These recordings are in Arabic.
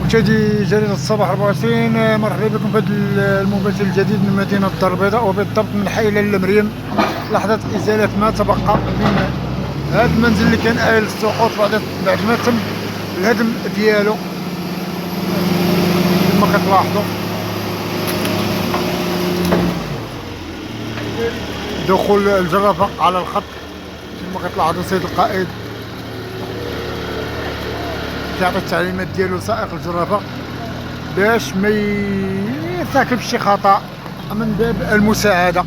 مشاهدي جريدة الصباح 24، مرحبا بكم في هذا المباشر الجديد من مدينة الدار البيضاء، وبالضبط من حي لاله مريم. لحظة إزالة ما تبقى من هذا المنزل اللي كان آيل السقوط بعد ما تم الهدم ديالو كما كتلاحظوا. دخول الجرافة على الخط كما كتلاحظوا. سيد القائد كيعطي التعليمات ديالو لسائق الجرافة باش ما يرتكبش شي خطأ من باب المساعدة.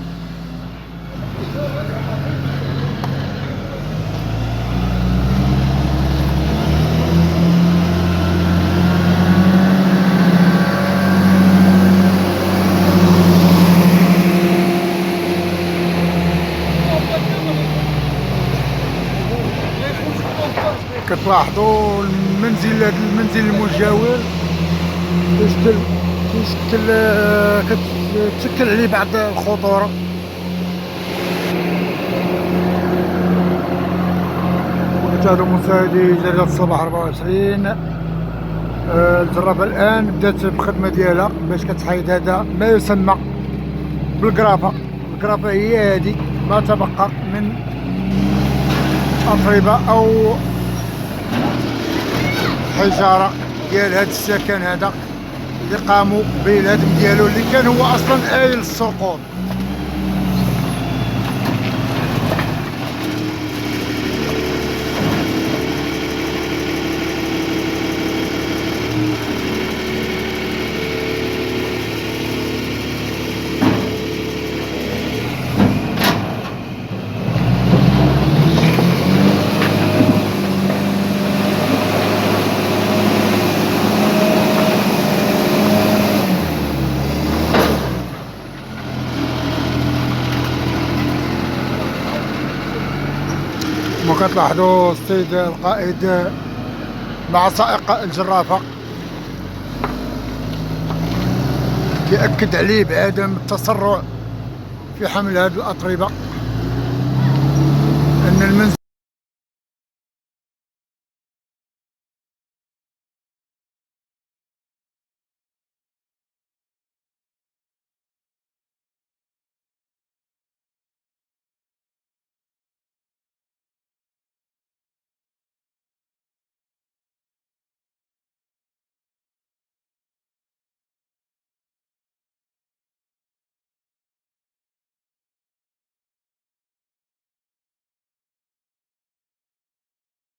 كتلاحظوا المنزل، هذا المنزل المجاور كتشكل عليه بعض الخطورة. وكتشاهدوا مشاهدي جريدة الصباح 24، الجرافة الآن بدات بالخدمة ديالها باش كتحيد هذا ما يسمى بالجرافة. الجرافة هي هذه ما تبقى من أطربة أو حجارة ديال هذا السكن هذا اللي قاموا بالهدم ديالو اللي كان هو اصلا آيل السقوط. كما كتلاحظوا السيد القائد مع سائق الجرافة كيأكد عليه بعدم التسرع في حمل هذه الأطربة، أن المنزل